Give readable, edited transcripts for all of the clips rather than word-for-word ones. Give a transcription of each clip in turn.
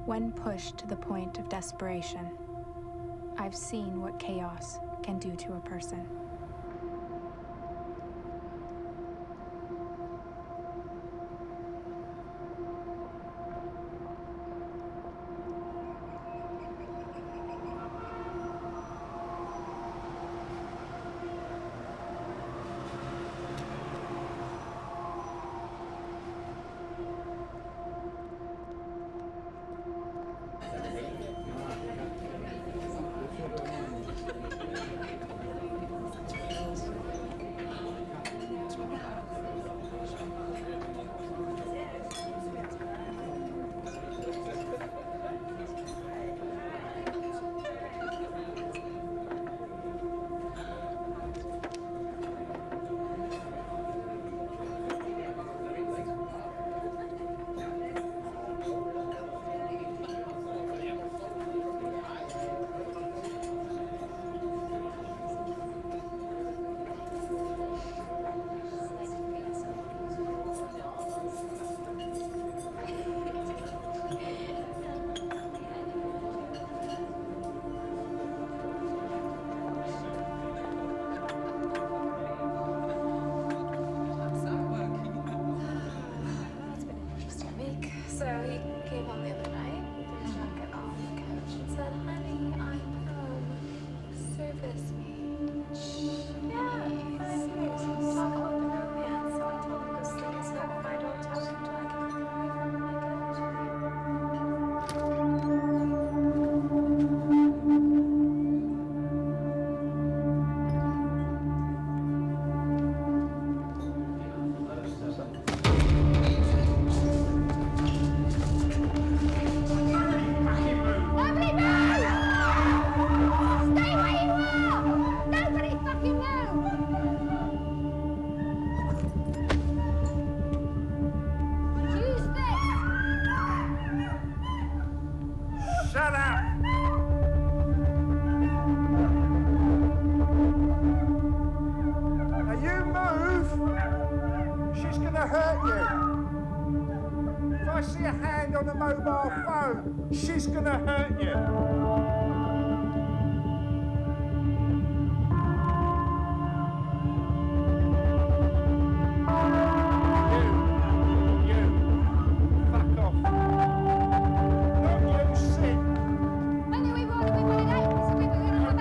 When pushed to the point of desperation, I've seen what chaos can do to a person. She's gonna hurt you. Fuck off. Not you, Sid. Don't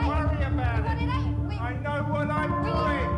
worry about it. I know what I'm doing.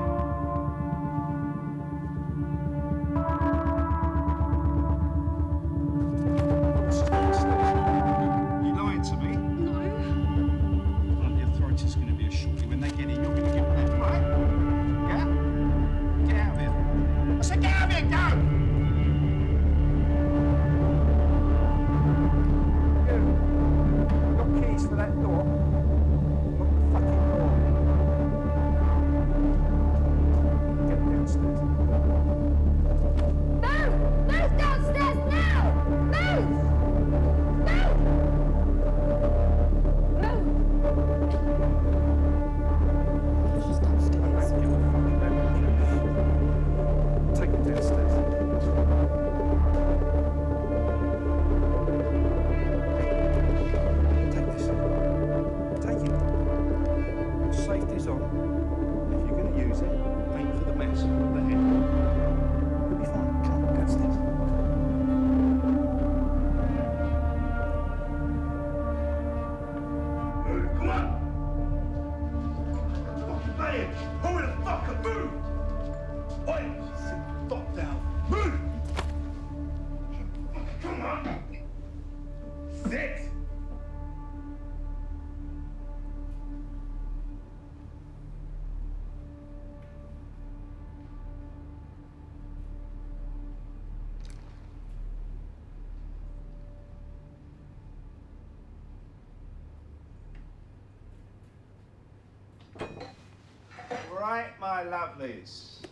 Right, my lovelies.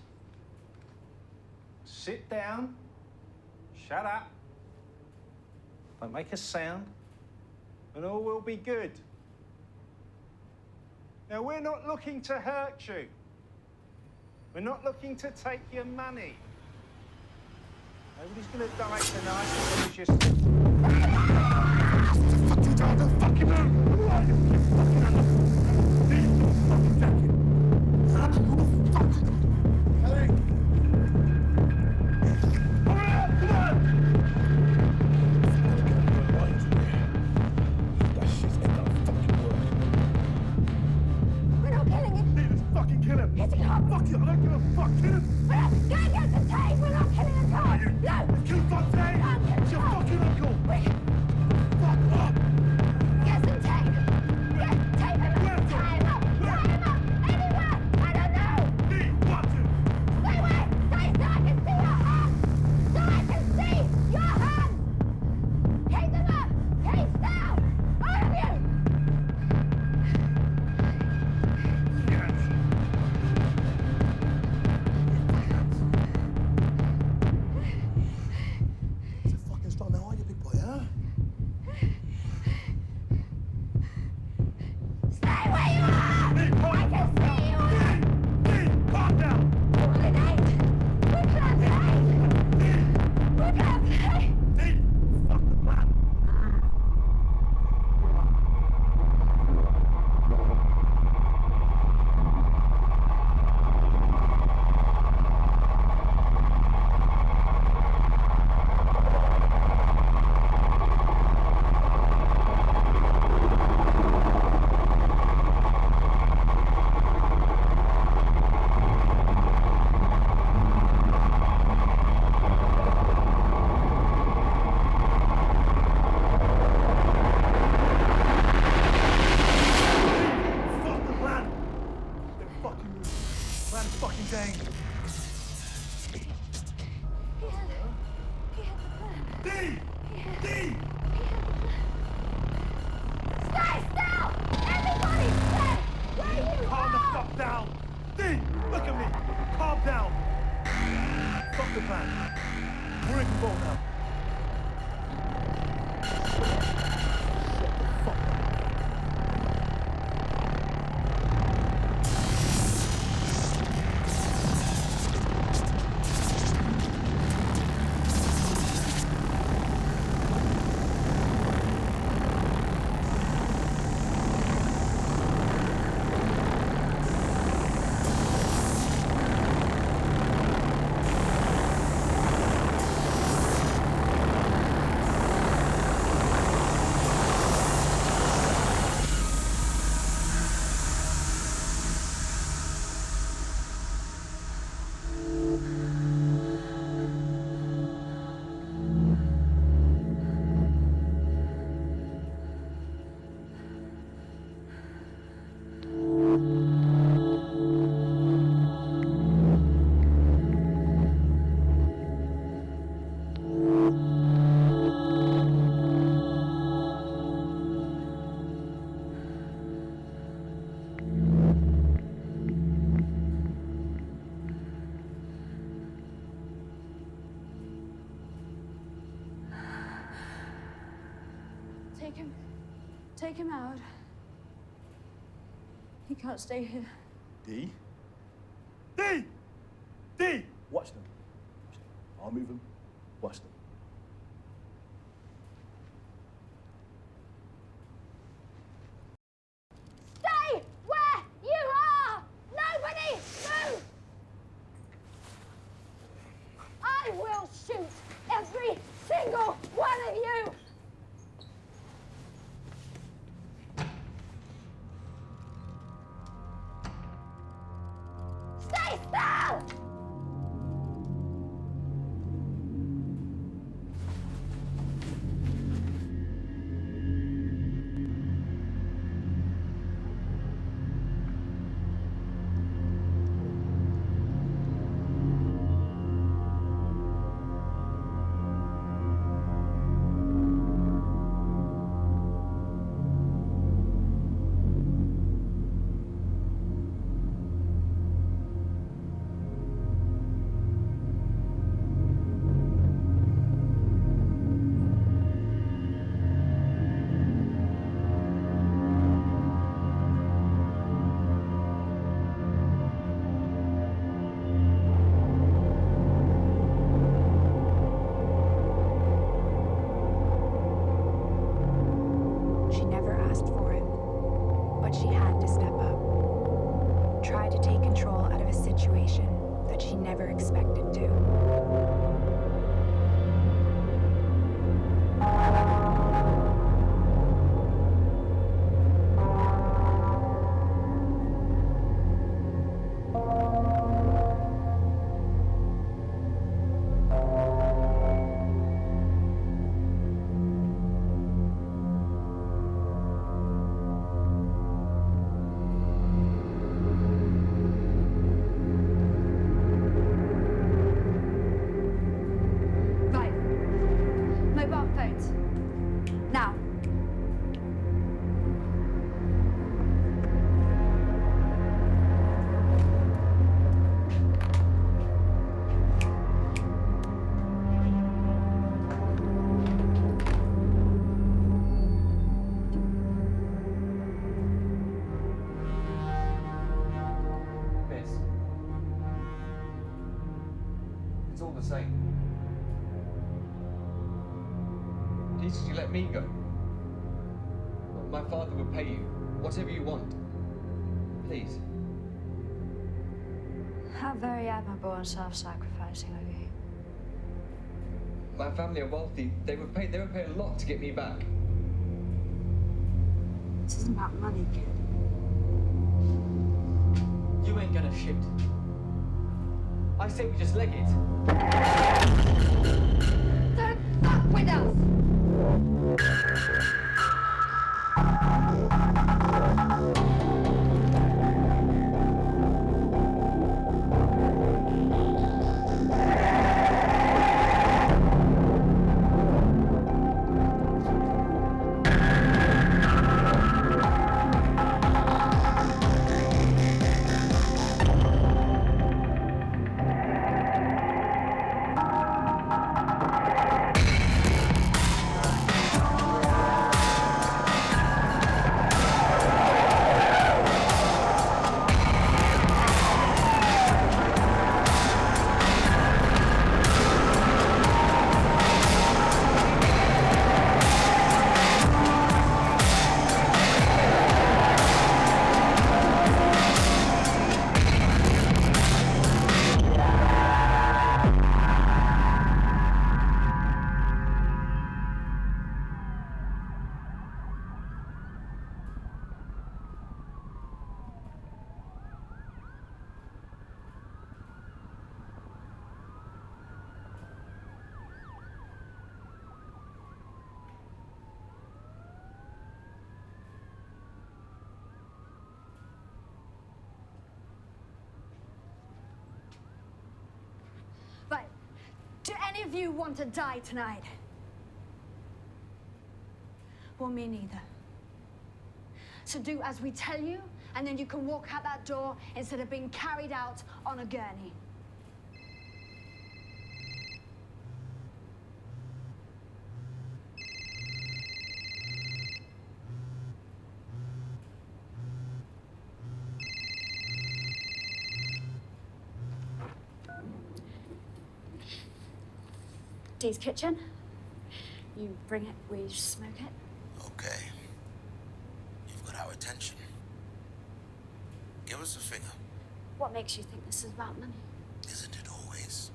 Sit down. Shut up. Don't make a sound. And all will be good. Now, we're not looking to hurt you. We're not looking to take your money. Nobody's going to die tonight. It's just... Don't fucking move! Who are you? Fucking animal! Leave your fucking jacket! Who the fuck? Hurry! Hurry up! Come on! That shit ain't gonna fucking work. We're not killing him. Let's fucking kill him! Hitting him up. Fuck you! I don't give a fuck! Kill him! We're not going to get the tape. We're not killing a car. You No. kill Fontaine! It's your fucking uncle! Fuck up! Get some tape. Get tape him up. Where to? Tie him up. Tie him up. Anywhere. I don't know. Me! Watch him! Stay away. Stay so I can see your hands. So I can see your hands. Keep them up. Keep still. All of you. Yes! So fucking strong now, are you, big boy, huh? Stay where you are. Hey, I can see you. Hey, calm down! We're in eight. We can't play. We can't play. Hey, fuck the man! Fuck the plan! They're fucking moving. Plan's fucking dangerous. D! D! Stay still! Everybody stay where you Calm the are! fuck down! D! Look at me! Calm down! Fuck the plan. We're in control now. Shut the fuck up. Take him out. He can't stay here. D? D! D! Watch them. I'll move them. Watch them. Stay where you are! Nobody move! I will shoot every single one of you! Stay still! she never expected to. Right. Mobile phones. Now. Miss. It's all the same. Please, could you let me go? My father will pay you whatever you want. Please. How very admirable and self-sacrificing of you. My family are wealthy. They would pay a lot to get me back. This isn't about money, kid. You ain't gonna shoot. I say we just leg it. Don't fuck with us! Right. Do any of you want to die tonight? Well, me neither. So do as we tell you, and then you can walk out that door instead of being carried out on a gurney. Dee's kitchen. You bring it, we smoke it. Okay. You've got our attention. Give us a figure. What makes you think this is about money? Isn't it always?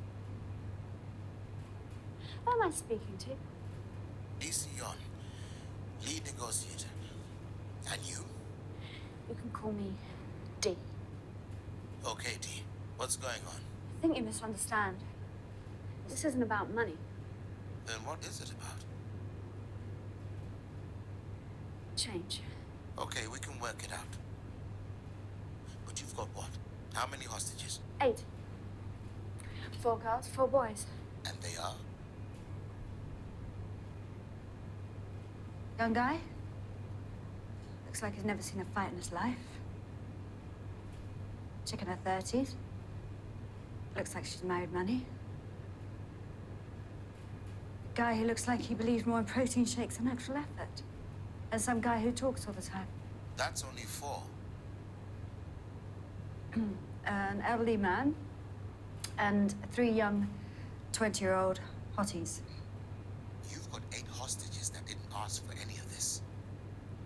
Who am I speaking to? DC Yon, lead negotiator. And you? You can call me Dee. Okay, Dee. What's going on? I think you misunderstand. This isn't about money. Then what is it about? Change. Okay, we can work it out. But you've got what? How many hostages? 8. 4 girls, 4 boys. And they are? Young guy. Looks like he's never seen a fight in his life. Chick in her 30s. Looks like she's married money. Guy who looks like he believes more in protein shakes than actual effort. And some guy who talks all the time. That's only 4. An elderly man and 3 young 20-year-old hotties. You've got 8 hostages that didn't ask for any of this.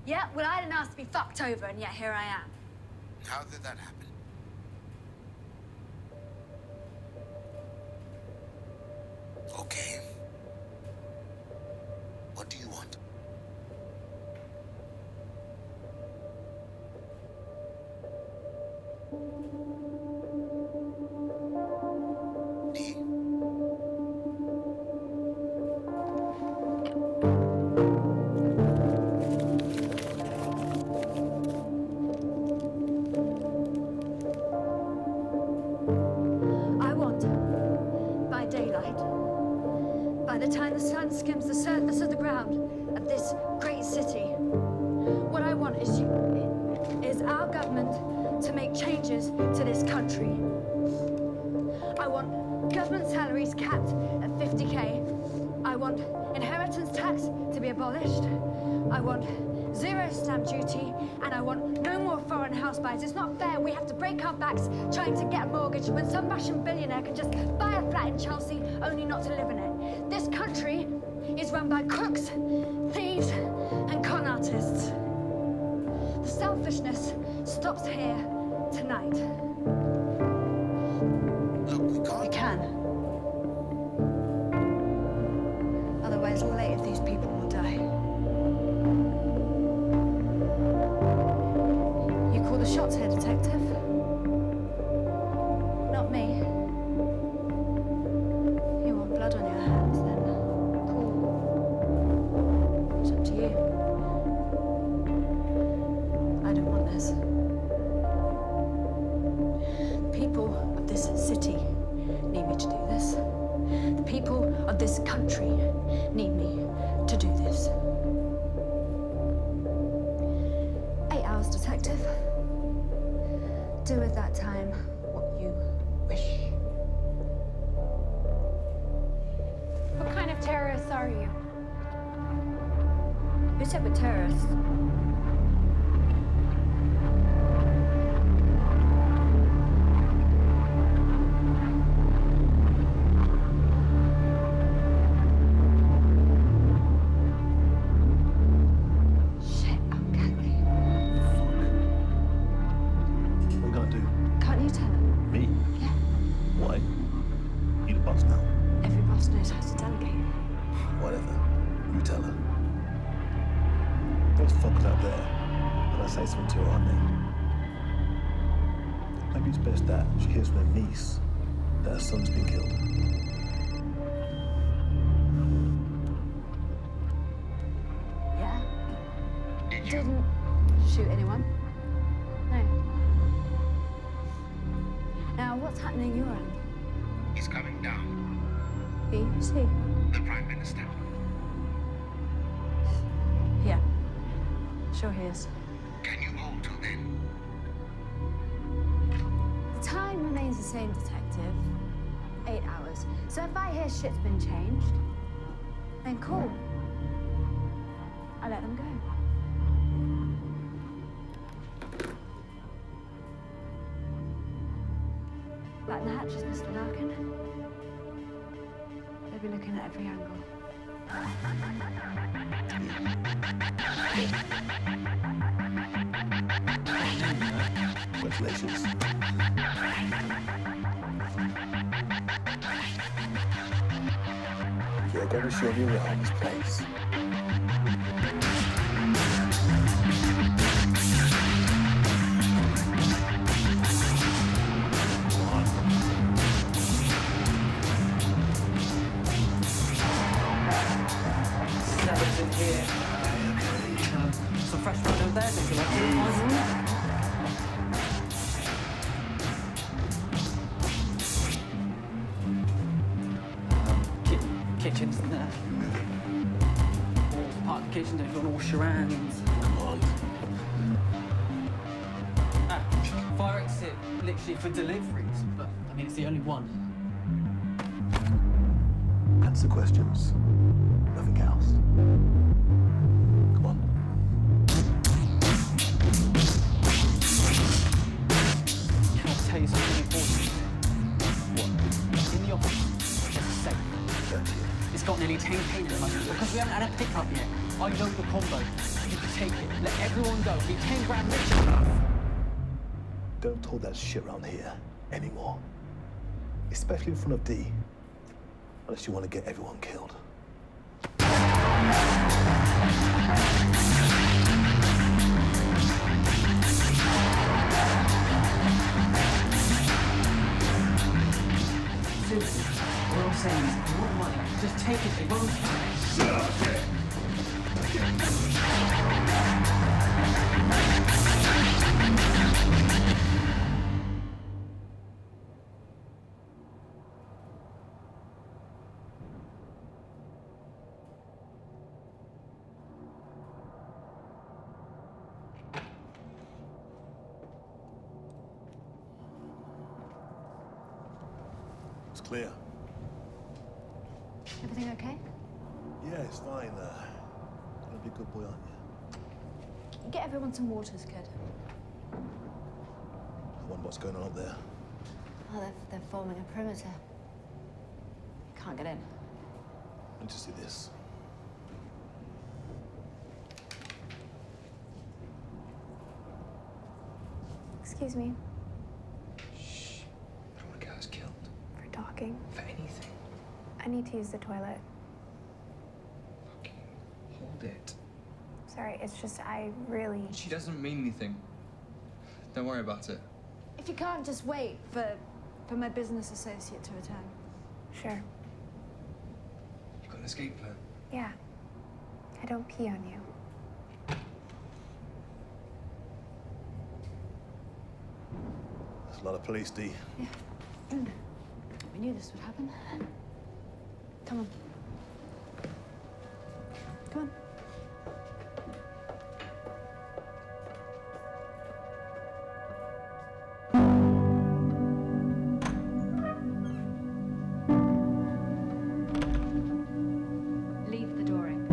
Yeah, well, I didn't ask to be fucked over, and yet here I am. How did that happen? What do you want? D? I want, by daylight, by the time the sun skims the surface of the ground of this great city, what I want is our government to make changes to this country. I want government salaries capped at 50K. I want inheritance tax to be abolished. I want zero stamp duty, and I want no more foreign house buys. It's not fair. We have to break our backs trying to get a mortgage when some Russian billionaire can just buy a flat in Chelsea only not to live in it. This country is run by crooks, thieves, and con artists. The selfishness stops here tonight. Look, we can't. We can. Otherwise, all 8 of these people will die. You call the shots here, detective? Not me. You want blood on your hands, then cool. It's up to you. I don't want this. The people of this city need me to do this. The people of this country need me to do this. 8 hours, detective. Do with that time what you wish. What kind of terrorists are you? Who said we're terrorists? Shit, I'm gagging. What are we gonna do? Can't you tell him? Me? Yeah. Why? You the boss now. Every boss knows how to delegate. Whatever. You tell her. Those fuckers out there, when I say something to her, aren't they? Maybe it's best that she hears from her niece that her son's been killed. Yeah? Did you? Didn't shoot anyone. No. Now, what's happening your end? He's coming down. Who's he? The Prime Minister. Yeah. Sure he is. Can you hold till then? The time remains the same, detective. 8 hours. So if I hear shit's been changed, then cool. I let them go. Like the hatches, Mr. Larkin. They'll be looking at every angle. Congratulations. You're going to show me around this place. Seven's in here. Some fresh food over there, if you like. Kitchen's in there. Part of the kitchen, don't go on all charades. Come on. Fire exit literally for deliveries, but I mean, it's the only one. Answer questions. Nothing else. Come on. Can I tell you something important? What? In the office, there's a safe. It's got nearly 10K in it, because we haven't had a pickup yet. I know the combo. You can take it. Let everyone go. Be 10 grand richer. Don't talk that shit around here anymore. Especially in front of D. Unless you want to get everyone killed. take it, they won't. It's clear. Everything okay? Yeah, it's fine. You'll be a good boy, aren't you? Get everyone some waters, kid. I wonder what's going on up there. Oh, they're forming a perimeter. Can't get in. Let me just see this. Excuse me. Shh. I don't want to get us killed. For talking. For anything. I need to use the toilet. Fucking hold it. Sorry, it's just I really... She doesn't mean anything. Don't worry about it. If you can't just wait for my business associate to return. Sure. You've got an escape plan. Yeah. I don't pee on you. There's a lot of police, Dee. Yeah. We knew this would happen. Come on. Come on. Leave the door open.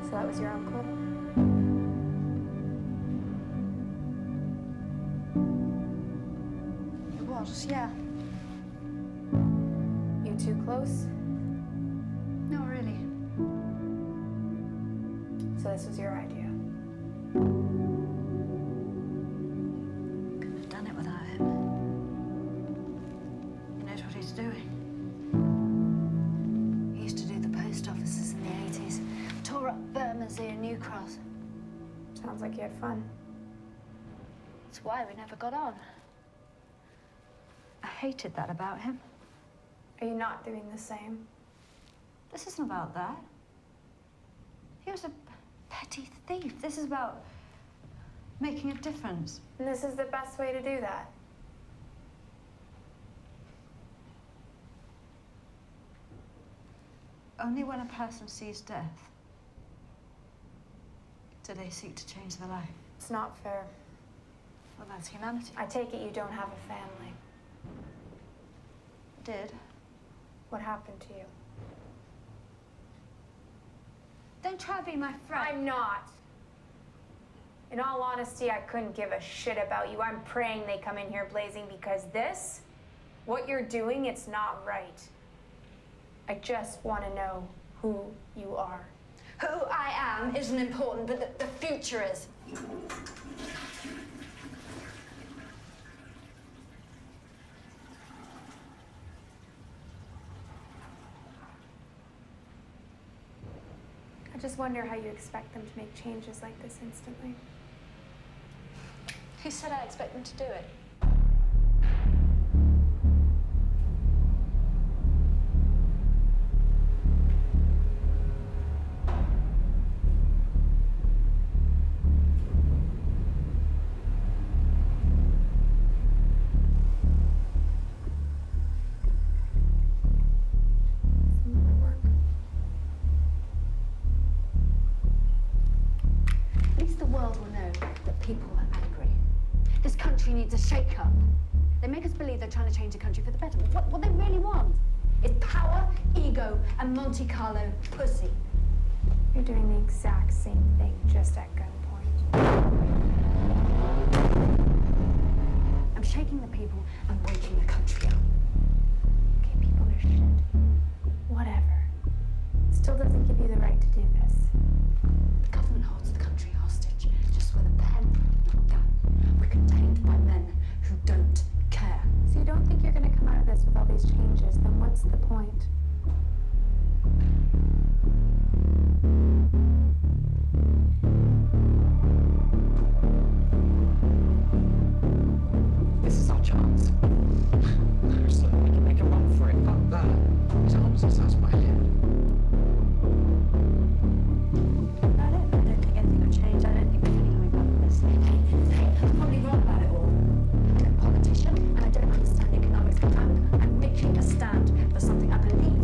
So that was your uncle? It was, yeah. You too close? Not really. So this was your idea? Couldn't have done it without him. He knows what he's doing. He used to do the post offices in the 80s. Tore up Bermondsey and New Cross. Sounds like you had fun. That's why we never got on. I hated that about him. Are you not doing the same? This isn't about that. He was a petty thief. This is about making a difference. And this is the best way to do that. Only when a person sees death do they seek to change their life. It's not fair. Well, that's humanity. I take it you don't have a family. Did. What happened to you? Don't try to be my friend. I'm not. In all honesty, I couldn't give a shit about you. I'm praying they come in here blazing because this, what you're doing, it's not right. I just want to know who you are. Who I am isn't important, but the future is. I I just wonder how you expect them to make changes like this instantly. Who said I expect them to do it? At least the world will know that people are angry. This country needs a shake-up. They make us believe they're trying to change the country for the better. But what they really want is power, ego, and Monte Carlo pussy. You're doing the exact same thing, just at gunpoint. I'm shaking the people and waking the country up. Okay, people are shit. Whatever. Still doesn't give you the right to do this. The government holds the country hostage just with a pen and a gun. We're contained by men who don't care. So you don't think you're gonna come out of this with all these changes, then what's the point? This is our chance. So we can make a run for it. Fuck that. His arms are such my head. I don't think anything will change. I don't think we're really coming out of this. I'm probably wrong about it all. I'm a politician and I don't understand economics, but I'm making a stand for something I believe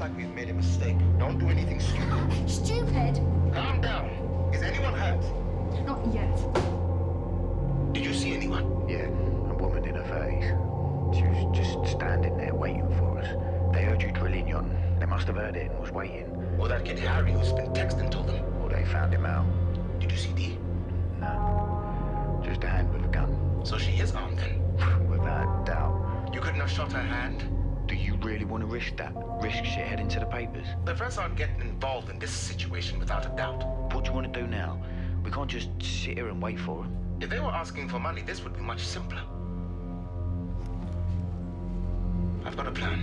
like we've made a mistake. Don't do anything stupid. Stupid? Calm down. Is anyone hurt? Not yet. Did you see anyone? Yeah, a woman in her 30s. She was just standing there waiting for us. They heard you drilling yon. They must have heard it and was waiting. Or that kid Harry who's been texting told them. Or they found him out. Did you see Dee? No. Just a hand with a gun. So she is armed then? Without doubt. You couldn't have shot her hand? Do you really want to risk that? Risk shit heading to the papers? The press aren't getting involved in this situation without a doubt. What do you want to do now? We can't just sit here and wait for them. If they were asking for money, this would be much simpler. I've got a plan.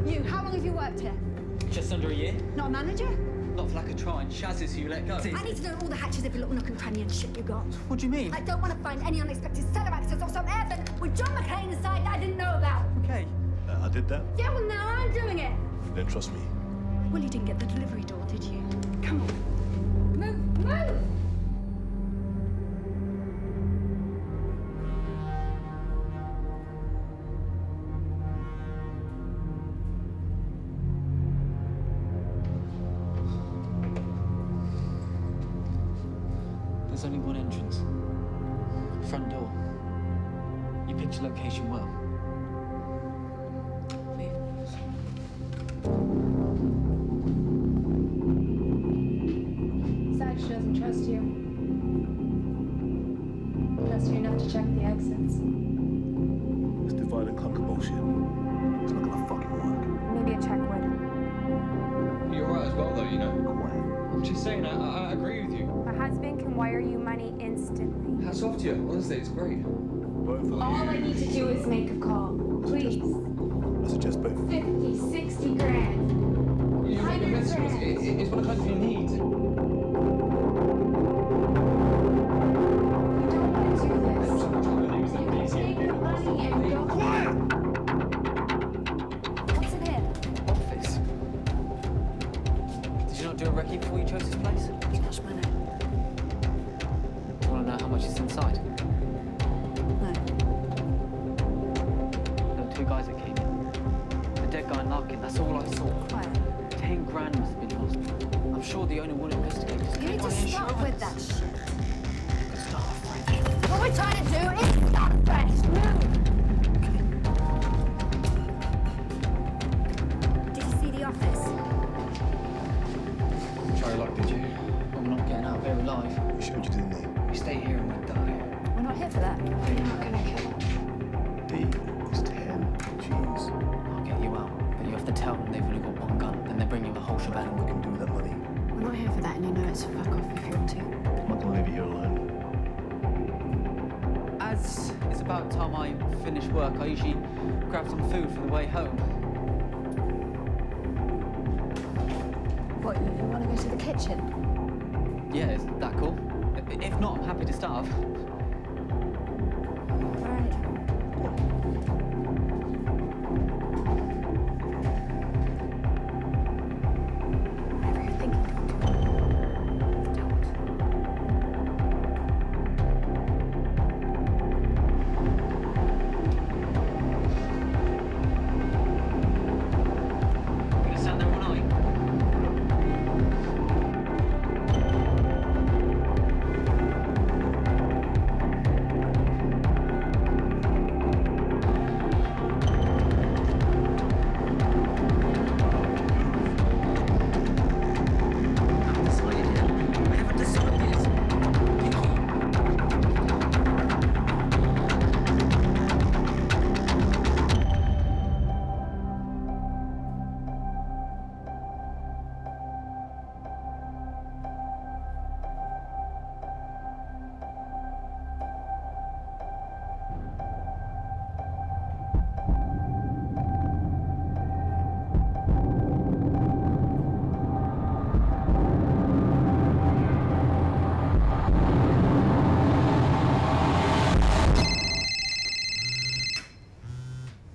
You, how long have you worked here? Just under a year. Not a manager? Not for lack of trying. Shazzy, so you let go. I need to know all the hatches, every little nook and cranny and shit you got. What do you mean? I don't want to find any unexpected cellar access or some air vent with John McClane inside that I didn't know about. Okay. I did that. Yeah, well now I'm doing it. You don't trust me. Well, you didn't get the delivery door, did you? Come on. Move, move! There's only one entrance. Front door. You picked your location well. Besides, she doesn't trust you. Trust you enough to check the exits. This divide and conquer bullshit. It's not gonna fucking work. Maybe a check would. You're right as well, though, you know. Quiet. I'm just saying, I agree with you. My husband can wire you money instantly. Hats off to you. Honestly, it's great. Both of All I need to do is make a call. Please. I suggest both. 50, 60 grand. You're making a mess of us. It's what a country needs. You don't want to do this. You can take the money and go. Quiet! What's in here? Office. Did you not do a recce before you chose this place? Too much money. Do you want to know how much is inside? No. There were two guys that came in. The dead guy and Larkin, that's all I saw. Quiet. 10 grand must have been lost. I'm sure the owner will investigate. You need to stop with that shit. Could start afresh. What we're trying to do is start fresh. Move! Did you see the office? Try your luck, did you? Well, we're not getting out of here alive. We showed you, didn't they? We stay here and we die. We're not here for that. You're not gonna kill. D is 10 G's. I'll get you out, but you have to tell them they've only got one gun, then they bring you the whole shebang. We can do with that money. We're not here for that, and you know it, so fuck off if you want to. I'm not gonna leave you here alone. As it's about time I finish work, I usually grab some food for the way home. What, you want to go to the kitchen? Yeah, is that cool? If not, I'm happy to starve. All right. Whatever you're thinking, don't. You gonna stand there all night?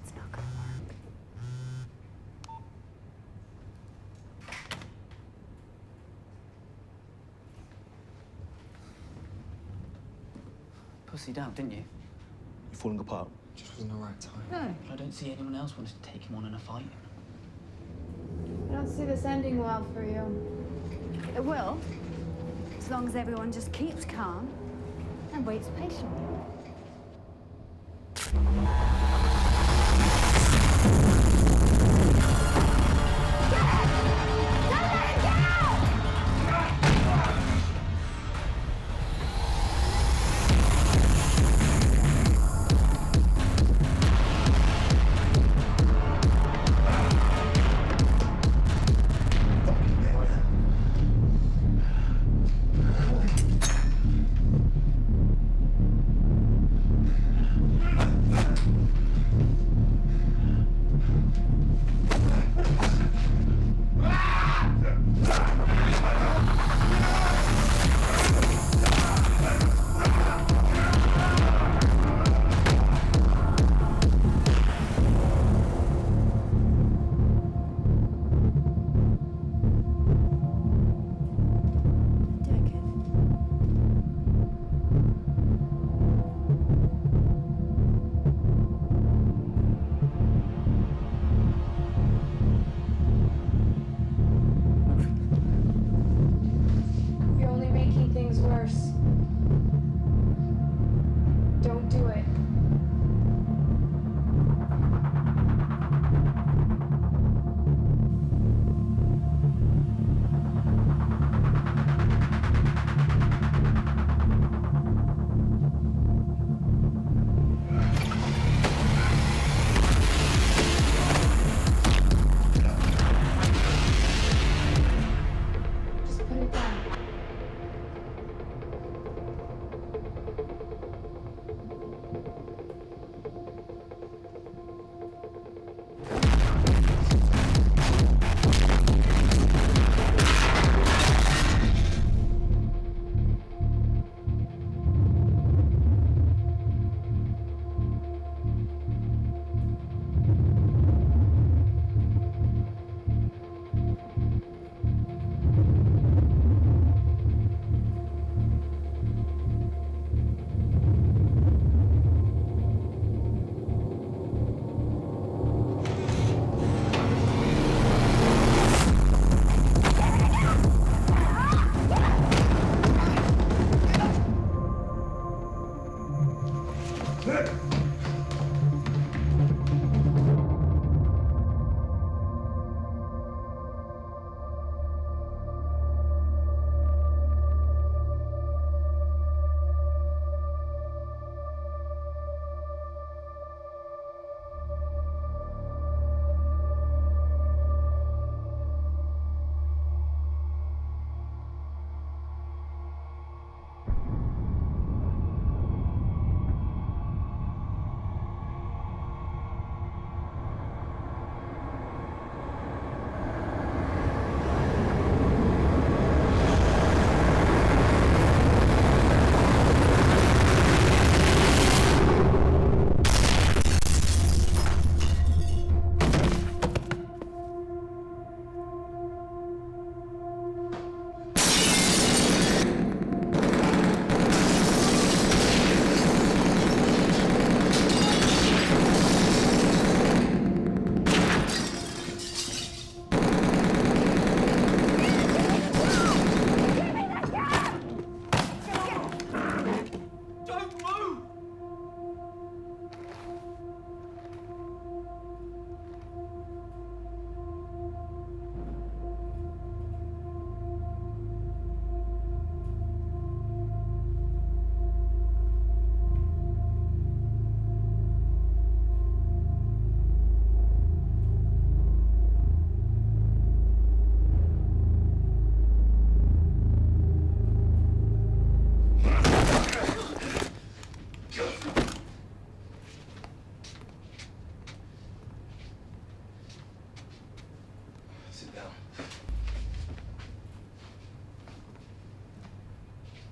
It's not gonna work. Pussied out, didn't you? You're falling apart. Just wasn't the right time. No. I don't see anyone else wanting to take him on in a fight. I don't see this ending well for you. It will, as long as everyone just keeps calm and waits patiently. You're only making things worse. Don't do it. Just put it down.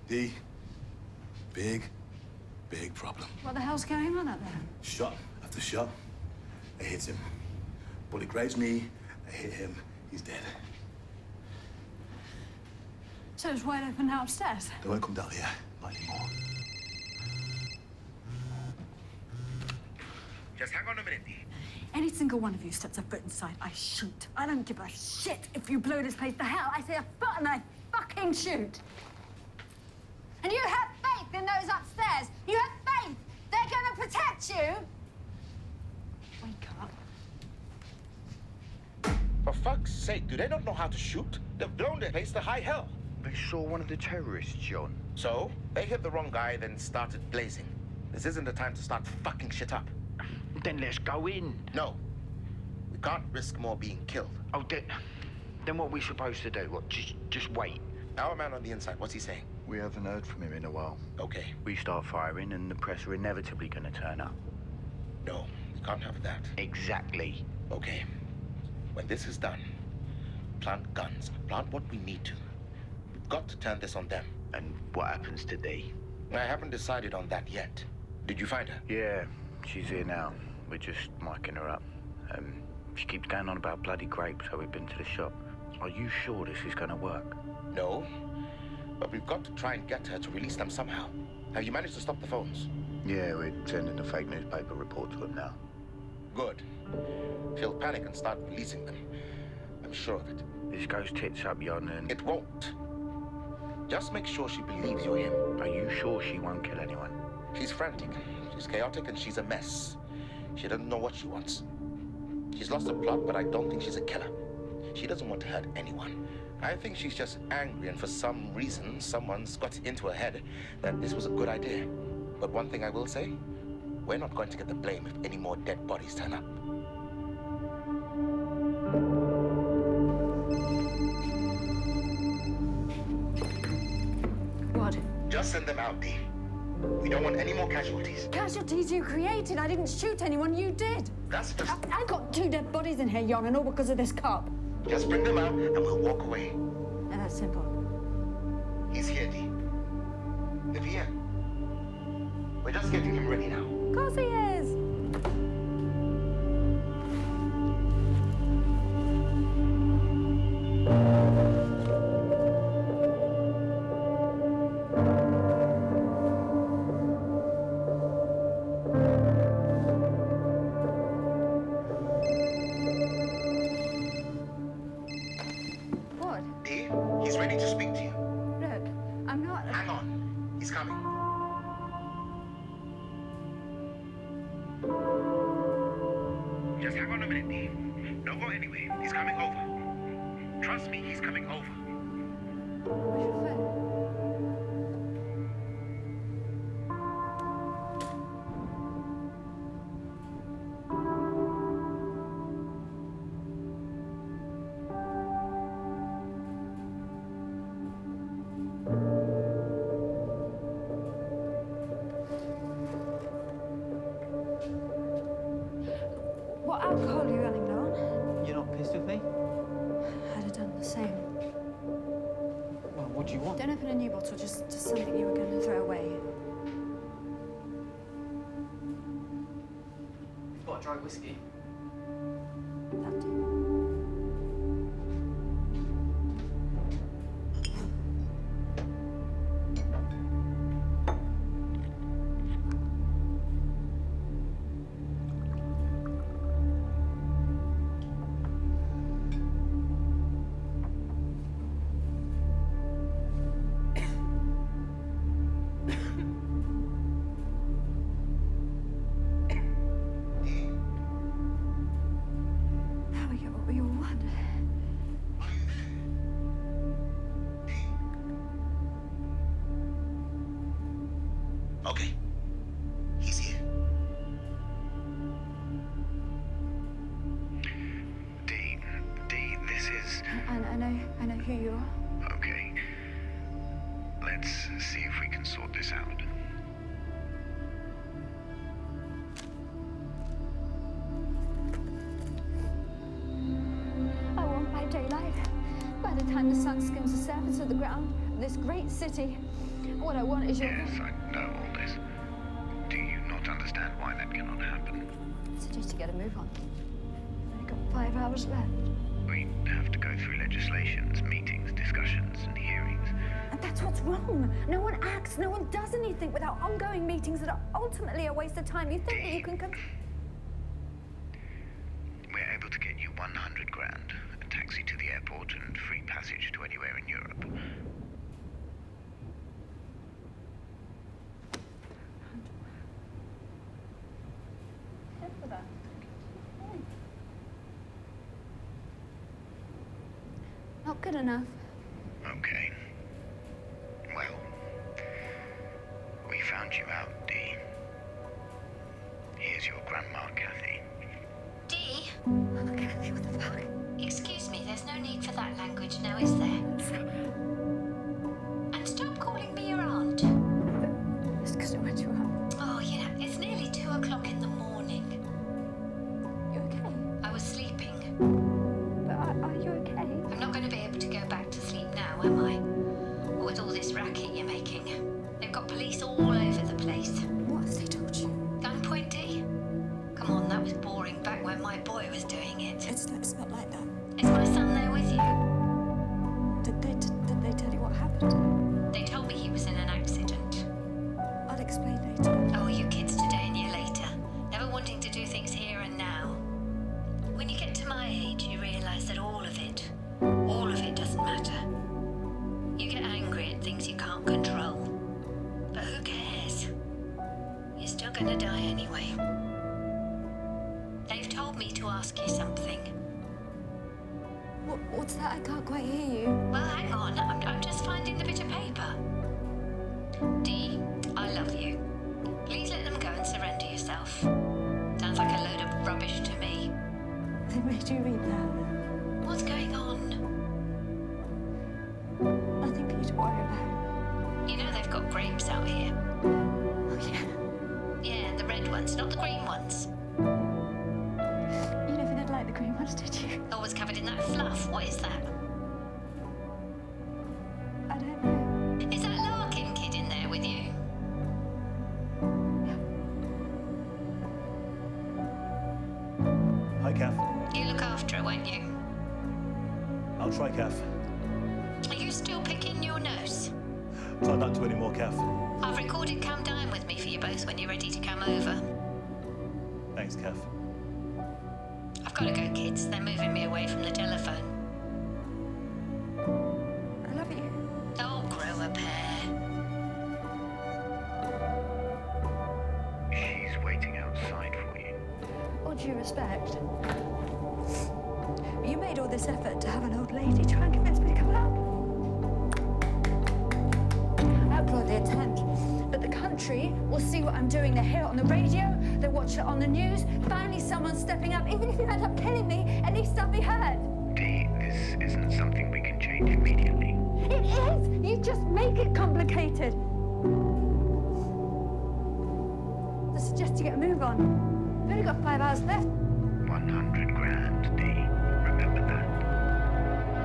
The big problem. What the hell's going on up there? Shot after shot, it hits him. Bullet grazed me, I hit him, he's dead. So it's wide open now upstairs. They won't come down here, not anymore. Just hang on a minute, Dee. Any single one of you steps a foot inside, I shoot. I don't give a shit if you blow this place to hell. I say a foot and I fucking shoot. And you have faith in those upstairs. You have faith. They're gonna protect you. Wake up. For fuck's sake, do they not know how to shoot? They've blown their place to high hell. They saw one of the terrorists, John. So, they hit the wrong guy, then started blazing. This isn't the time to start fucking shit up. Then let's go in. No. We can't risk more being killed. Oh, then what are we supposed to do? What, just wait? Our man on the inside, what's he saying? We haven't heard from him in a while. Okay. We start firing and the press are inevitably going to turn up. No, we can't have that. Exactly. Okay. When this is done, plant guns, plant what we need to. We've got to turn this on them. And what happens to Dee? I haven't decided on that yet. Did you find her? Yeah, she's here now. We're just micing her up. She keeps going on about bloody grapes, so we've been to the shop. Are you sure this is going to work? No, but we've got to try and get her to release them somehow. Have you managed to stop the phones? Yeah, we're sending a fake newspaper report to them now. Good. She'll panic and start releasing them. I'm sure of it. This goes tits up, Jon, and... It won't. Just make sure she believes you're him. Are you sure she won't kill anyone? She's frantic, she's chaotic, and she's a mess. She doesn't know what she wants. She's lost a plot, but I don't think she's a killer. She doesn't want to hurt anyone. I think she's just angry, and for some reason, someone's got into her head that this was a good idea. But one thing I will say, we're not going to get the blame if any more dead bodies turn up. What? Just send them out, Dee. We don't want any more casualties. Casualties you created. I didn't shoot anyone. You did. That's just... I got 2 dead bodies in here, Jon, and all because of this cop. Just bring them out and we'll walk away. And that's simple. He's here, Dee. Live here. We're just getting him ready now. Of course he is. What? Dee, he's ready to speak to you. Look, I'm not... Hang on. He's coming. Just hang on a minute, Dee. Don't go anywhere. He's coming over. Trust me, he's coming over. Where's your phone? What alcohol are you running low on? You're not pissed with me? I'd have done the same. Well, what do you want? Don't open a new bottle, just something you were going to throw away. We've got a dry whiskey. That'll do. Now we get what we all want. Okay. He's here. Dee, this is... I know who you are. Okay. Let's see if we can sort this out. I want by daylight. By the time the sun skims the surface of the ground of this great city, what I want is your... Yes, I know all this. Do you not understand why that cannot happen? So just to get a move on. I've only got 5 hours left. We have to go through legislations, meetings, discussions, and hearings. And that's what's wrong. No one acts, no one does anything without ongoing meetings that are ultimately a waste of time. You think that you can... passport and free passage to anywhere in Europe. Not good enough. Okay. Well, we found you out, Dee. Here's your grandma, Kathy. Dee? Oh, Kathy, what the fuck? Excuse me, there's no need for that language now, is there? And stop calling me your aunt. It's because I went you up. Oh, you know, it's nearly 2 o'clock in the morning. You okay? I was sleeping. But are you okay? I'm not going to be able to go back to sleep now, am I? What with all this racket you're making. They've got police all over the place. What have they told you? Gunpoint, Dee? Come on, that was boring back when my boy was doing it. It's not like that. Is my son there with you? Did they tell you what happened? They told me he was in an accident. I'll explain later. Oh, you kids today and you later. Never wanting to do things here and now. When you get to my age, you realise that all of it doesn't matter. You get angry at things you can't control. But who cares? You're still gonna die anyway. They've told me to ask you something. What's that? I can't quite hear you. Well, hang on. I'm just finding the bit of paper. Dee, I love you. Please let them go and surrender yourself. Sounds like a load of rubbish to me. They made you read that. What's going on? Nothing for you to worry about. You know they've got grapes out here. Oh, yeah. Yeah, the red ones, not the green ones. You never did like the green ones, did you? Always covered in that fluff. What is that? I don't know. Is that Larkin kid in there with you? Hi, Kath. You look after her, won't you? I'll try, Kath. Are you still picking your nose? Try not to anymore, Kath. I've recorded Come Dine With Me for you both when you're ready to come over. Thanks, Kath. I've got to go, kids. They're moving me away from the telephone. I love you. Oh, grow a pair. She's waiting outside for you. All due respect. You made all this effort to have an old lady try and convince me to come out. I applaud the attempt, but the country will see what I'm doing. They hear it on the radio, they watch it on the news. Finally, someone's stepping up. Even if you end up killing me, at least I'll be heard. Dee, this isn't something we can change immediately. It is! You just make it complicated. I suggest you get a move on. We've only got 5 hours left. 100 grand, Dee. Remember that.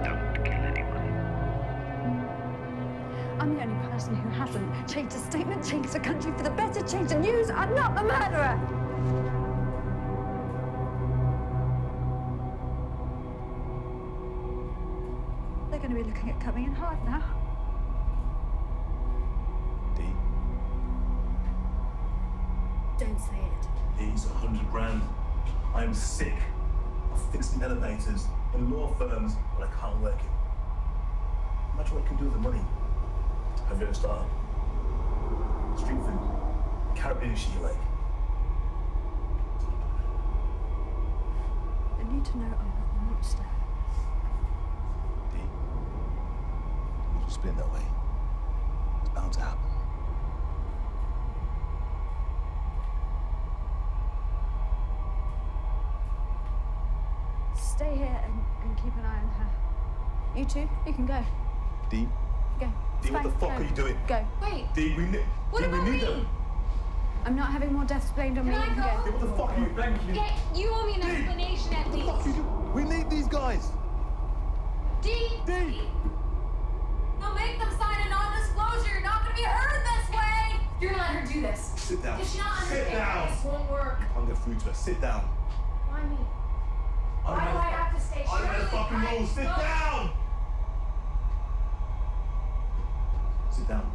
Don't kill anyone. I'm the only person who hasn't changed a statement, changed the country for the better, changed the news. I'm not the murderer. They're going to be looking at coming in hard now. Dee. Don't say it. He's 100 grand. I'm sick of fixing elevators in law firms when I can't work it. Imagine what you can do with the money. Have you ever started? Street food, Caribbean Sea Lake. They need to know I'm not a monster. Dee, you just spin that way. It's bound to happen. Stay here and keep an eye on her. You two, you can go. Dee, Go. It's Dee, what the fine. fuck Go. are you doing? Go. Wait, Dee, we need. What Dee, we about need me? them. I'm not having more deaths blamed on me. Can I You can go? Dee, what the fuck are you? Thank you. yeah, you owe me an explanation at What the fuck least. are you doing? We need these guys. Dee! Dee. They'll make them sign a non-disclosure. You're not gonna be heard this way. You're gonna let her do this. Sit down. Does she not Sit understand down. this won't work? Can't get through to her. Sit down. Why me? Why do I have to stay? I know the fucking rules. Sit down. Sit down.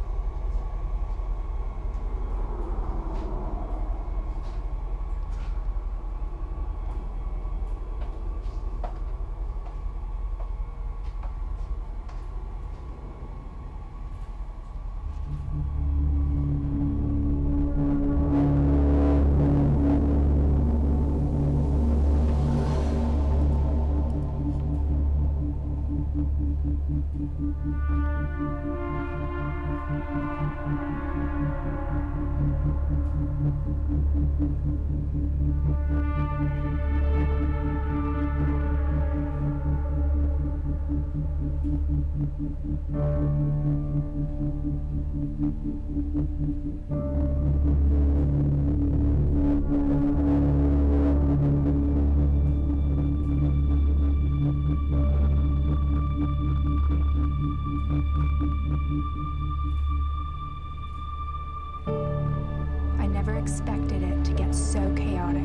I never expected it to get so chaotic.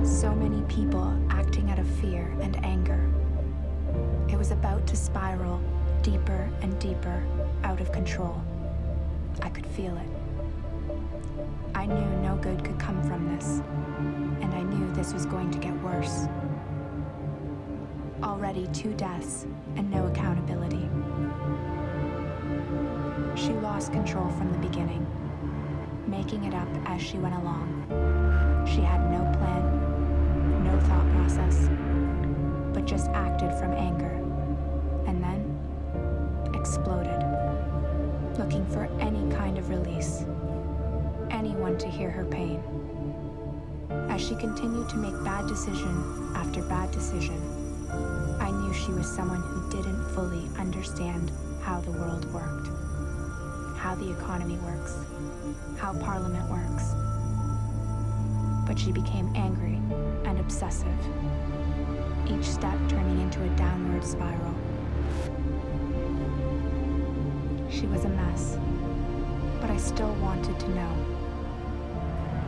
So many people acting out of fear and anger. It was about to spiral deeper and deeper out of control. I could feel it. I knew no good could come from this, and I knew this was going to get worse. Already 2 deaths and no accountability. She lost control from the beginning, making it up as she went along. She had no plan, no thought process, but just acted from anger, and then exploded, looking for any kind of release, anyone to hear her pain. As she continued to make bad decision after bad decision, I knew she was someone who didn't fully understand how the world worked, how the economy works, how Parliament works. But she became angry and obsessive, each step turning into a downward spiral. She was a mess, but I still wanted to know.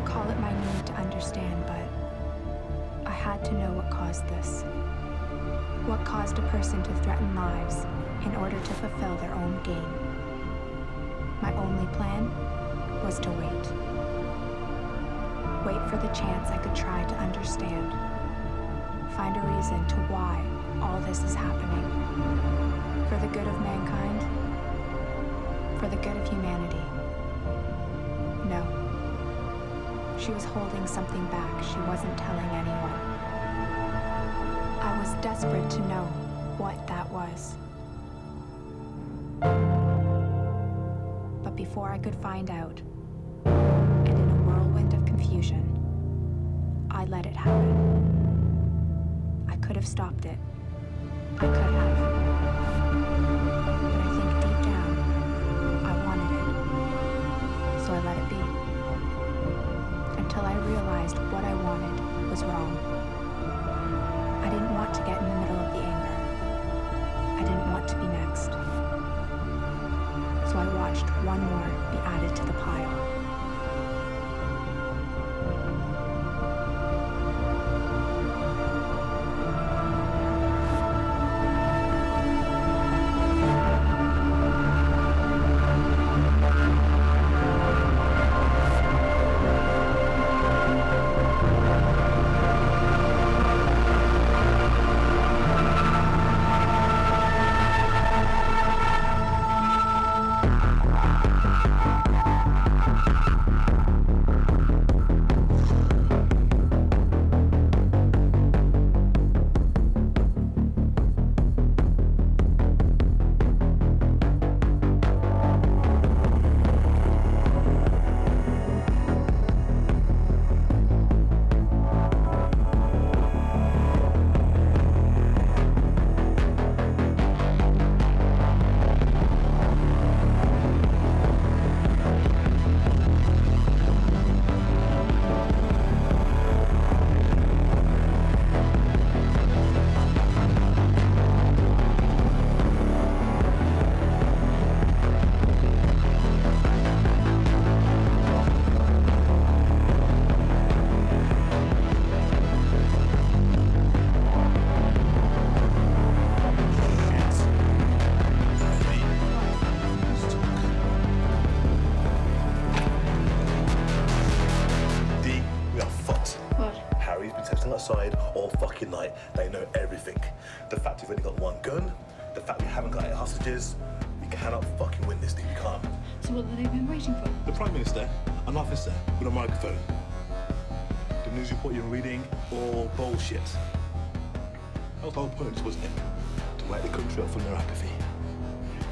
Call it my need to understand, but I had to know what caused this. What caused a person to threaten lives in order to fulfill their own gain. My only plan was to wait. Wait for the chance I could try to understand. Find a reason to why all this is happening. For the good of mankind? For the good of humanity? No. She was holding something back she wasn't telling anyone. I was desperate to know what that was. But before I could find out, and in a whirlwind of confusion, I let it happen. I could have stopped it. I could have. But I think deep down, I wanted it. So I let it be. Until I realized what I wanted was wrong. I didn't want to get in the middle of the anger. I didn't want to be next. So I watched one more be added to the pile. Outside all fucking night, they know everything. The fact we've only got one gun, the fact we haven't got 8 hostages, we cannot fucking win this thing, we can't. So what have they been waiting for? The Prime Minister, an officer with a microphone. The news report you're reading, all bullshit. That was the whole point, wasn't it? To wake the country up from their apathy.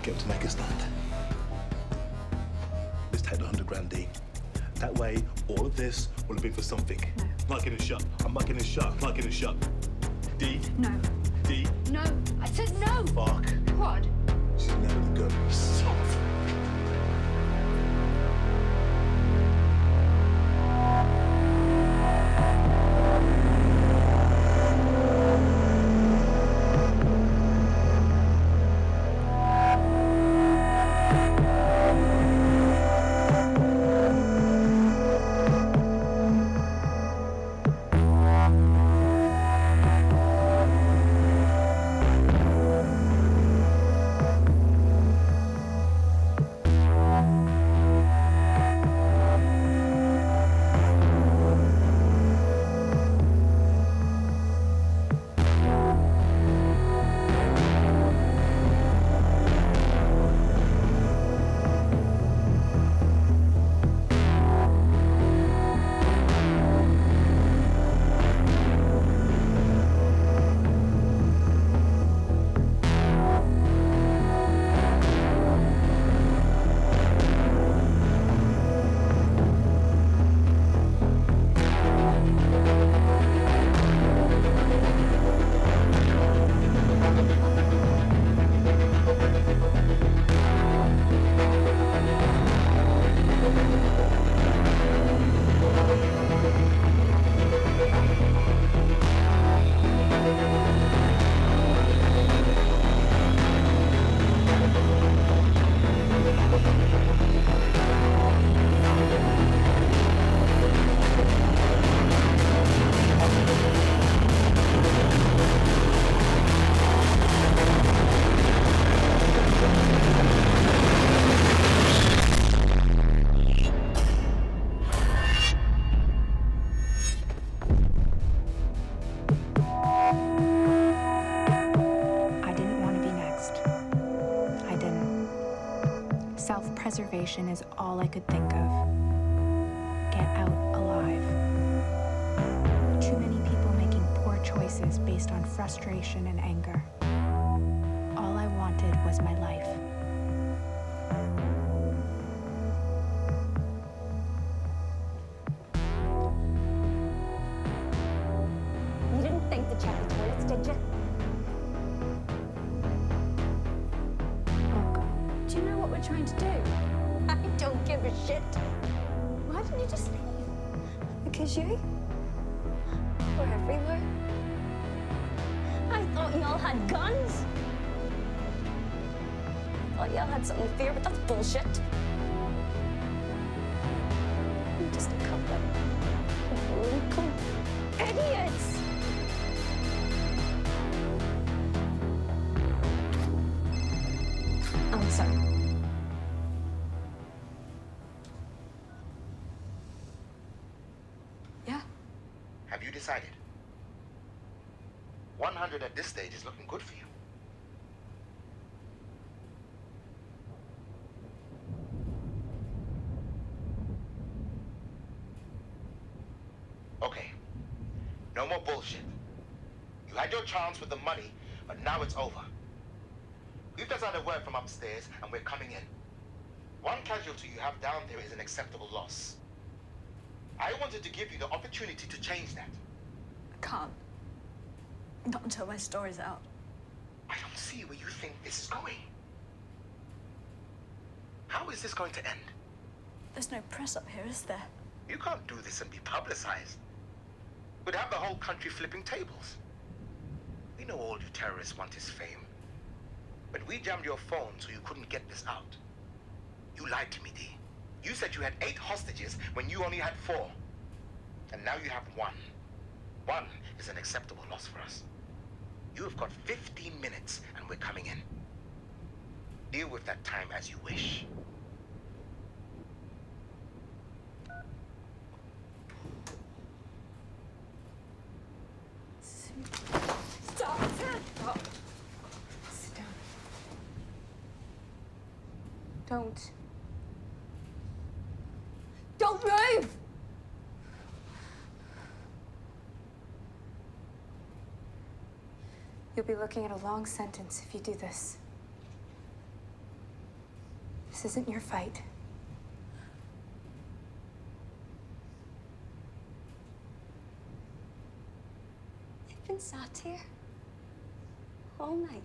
Get them to make a stand. Let's take the 100 grand, D. That way, all of this will have been for something. No. Mucking and shut. I'm mucking and shut. Mucking and shut. D. No. D. No. I said no. Fuck. What? She's never the gun. Stop. Self-preservation is all I could think of. Get out alive. Too many people making poor choices based on frustration and anger. All I wanted was my life. You didn't think to check the toilets, did you? Do you know what we're trying to do? I don't give a shit. Why didn't you just leave? Because you were everywhere. I thought y'all had guns. I thought y'all had something to fear, but that's bullshit. You're just a couple of local idiots. I'm sorry. Yeah. Have you decided? 100 at this stage is looking good for you. Okay. No more bullshit. You had your chance with the money, but now it's over. We've just had a word from upstairs, and we're coming in. One casualty you have down there is an acceptable loss. I wanted to give you the opportunity to change that. I can't. Not until my story's out. I don't see where you think this is going. How is this going to end? There's no press up here, is there? You can't do this and be publicized. We'd have the whole country flipping tables. We know all you terrorists want is fame. But we jammed your phone so you couldn't get this out. You lied to me, Dee. You said you had 8 hostages when you only had 4. And now you have 1. 1 is an acceptable loss for us. You have got 15 minutes and we're coming in. Deal with that time as you wish. Stop. Stop. Sit down. Don't. Don't move! You'll be looking at a long sentence if you do this. This isn't your fight. been sat here all night,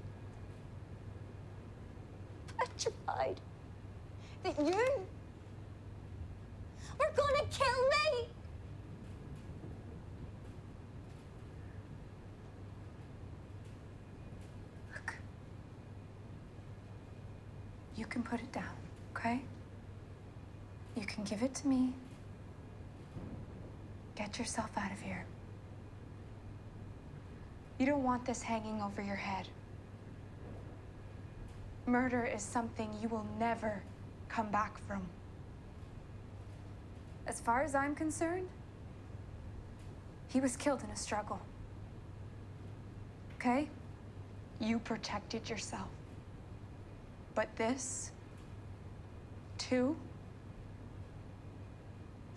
petrified that you were gonna kill me. Look. You can put it down, okay? You can give it to me. Get yourself out of here. You don't want this hanging over your head. Murder is something you will never come back from. As far as I'm concerned, he was killed in a struggle. Okay? You protected yourself. But this, too,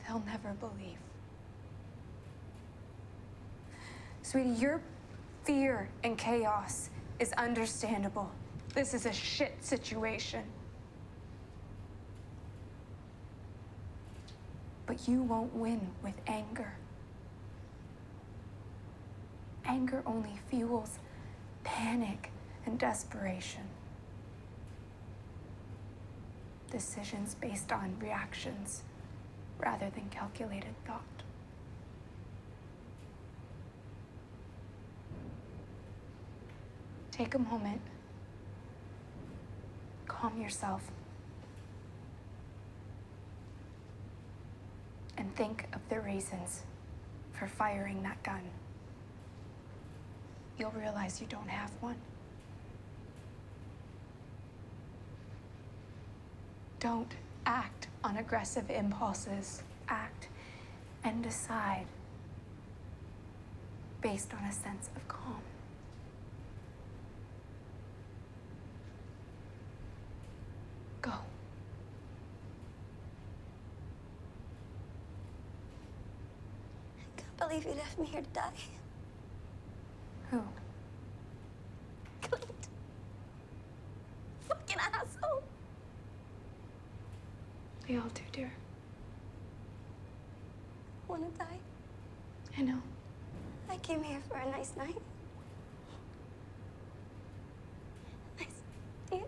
they'll never believe. Sweetie, your fear and chaos is understandable. This is a shit situation. But you won't win with anger. Anger only fuels panic and desperation. Decisions based on reactions rather than calculated thought. Take a moment. Calm yourself. And think of the reasons for firing that gun. You'll realize you don't have one. Don't act on aggressive impulses. Act and decide based on a sense of calm. Go. I can't believe you left me here to die. Who? Clint. Fucking asshole. We all do, dear. Wanna die? I know. I came here for a nice night. Nice date.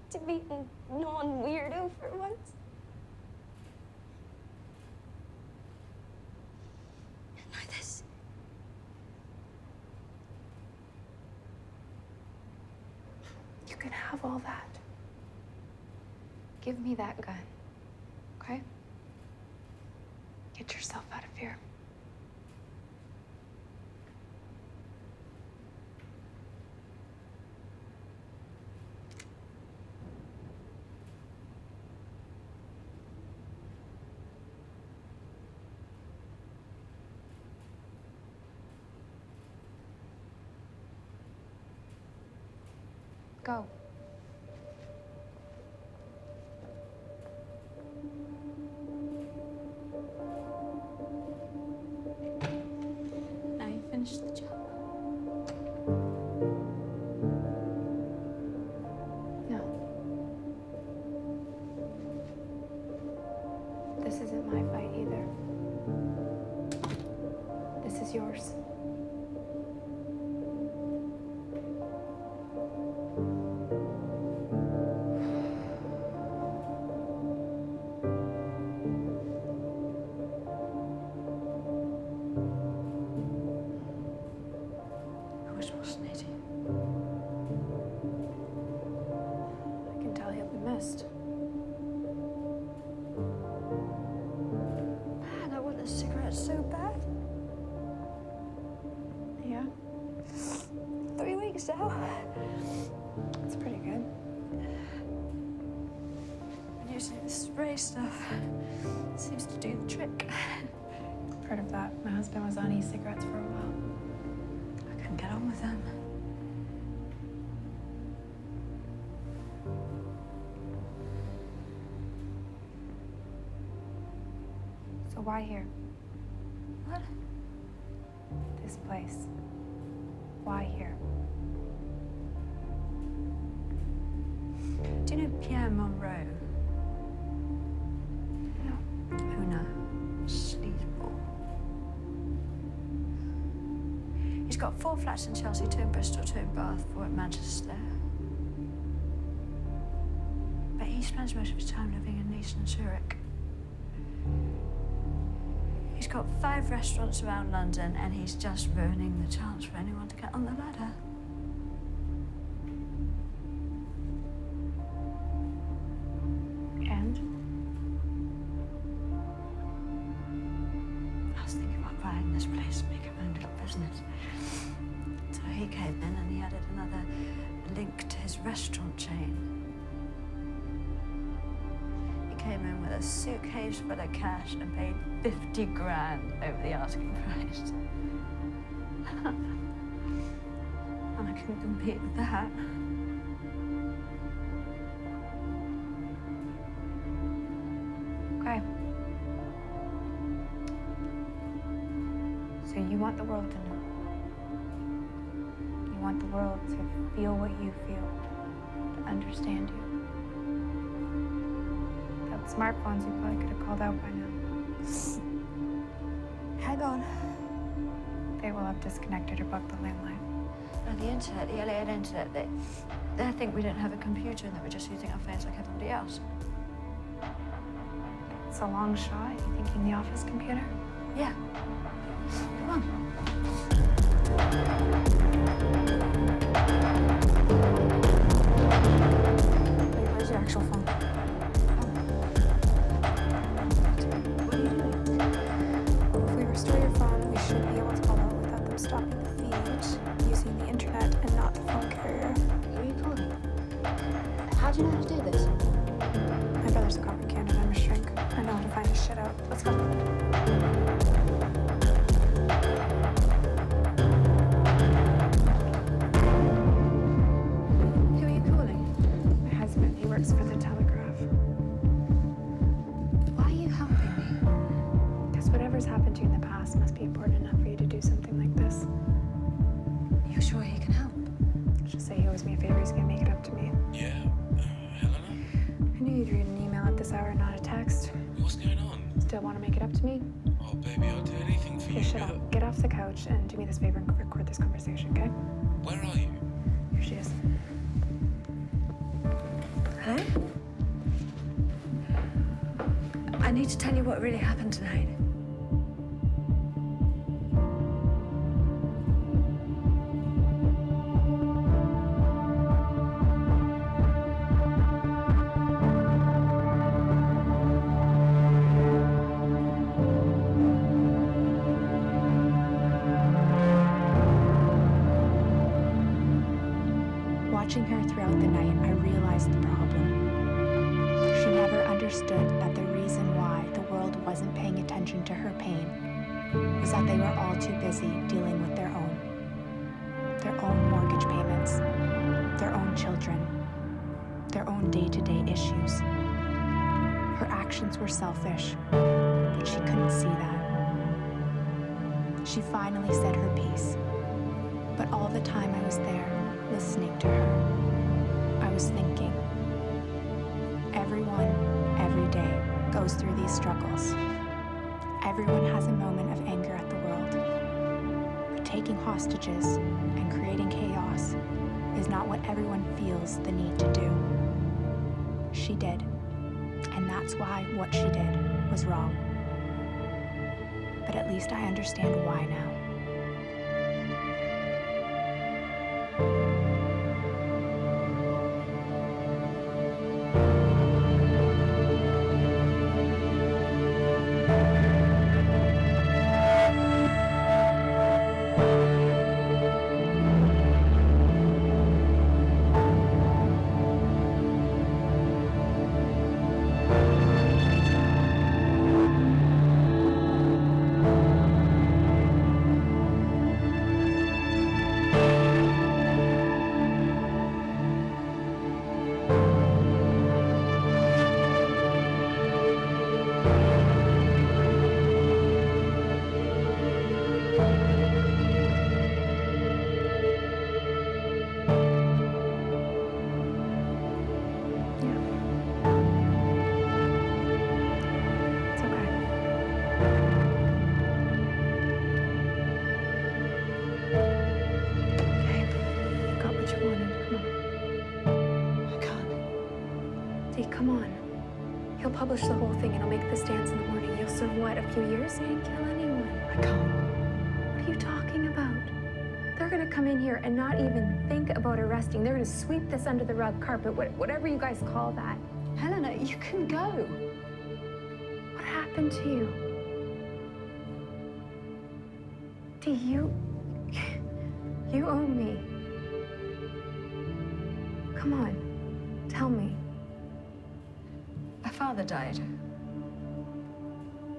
To be a non-weirdo for once. And now this. You can have all that. Give me that gun, okay? Get yourself out of here. Go. Now you finished the job. No. This isn't my fight either. This is yours. I can tell he'll be missed. Man, I want a cigarette so bad. Yeah? 3 weeks now. That's pretty good. I'm using the spray stuff. Seems to do the trick. Heard of that. My husband was on e-cigarettes for a while. I couldn't get on with them. So why here? What? This place. Why here? Do you know Pierre Monroe? No. Who now? Sleazeball. He's got 4 flats in Chelsea, 2 in Bristol, 2 in Bath, 4 in Manchester. But he spends most of his time living in Nice and Zurich. He's got 5 restaurants around London, and he's just ruining the chance for anyone to get on the ladder. And I was thinking about buying this place, making my own little business. So he came in and he added another link to his restaurant chain. He came in with a suitcase full of cash and paid 50 grand over the asking price. And I couldn't compete with that. Okay. So you want the world to know. You want the world to feel what you feel, to understand you. Without smartphones, you probably could have called out by now. Hang on. They will have disconnected or bugged the landline. And the internet, the Elliot internet, they think we don't have a computer and that we're just using our phones like everybody else. It's a long shot. You thinking the office computer? Yeah. Come on. Wait, where's your actual phone? What are you doing? If we restore your phone, we should be able to call out without them stopping the feed, using the internet and not the phone carrier. Who are you calling? How do you know how to do this? My brother's a cop in Canada. I'm a shrink. I know how to find his shit out. Let's go. Who are you calling? My husband, he works for the Telegraph. Why are you helping me? Because whatever's happened to you in the past must be important enough for you to do something like this. You're sure he can help? Let's just say he owes me a favor. He's gonna make it up to me. Yeah, Helena? I knew you'd read an email at this hour, not a text. What's going on? Still want to make it up to me? Oh, baby, I'll do anything for Okay, you. shut up. Get off the couch and do me this favor and record this conversation, okay? Where are you? Here she is. Hello? I need to tell you what really happened tonight. Watching her throughout the night, I realized the problem. She never understood that the reason why the world wasn't paying attention to her pain was that they were all too busy dealing with their own mortgage payments, their own children, their own day-to-day issues. Her actions were selfish, but she couldn't see that. She finally said her piece, but all the time I was there, listening to her, I was thinking, everyone, every day, goes through these struggles. Everyone has a moment of anger at the world. But taking hostages and creating chaos is not what everyone feels the need to do. She did, and that's why what she did was wrong. But at least I understand why now. He'll publish the whole thing and he'll make the stands in the morning. You'll serve what, a few years? You didn't kill anyone. I can't. What are you talking about? They're gonna come in here and not even think about arresting. They're gonna sweep this under the rug carpet, whatever you guys call that. Helena, you can go. What happened to you? Do you owe me. Come on, tell me. My father died.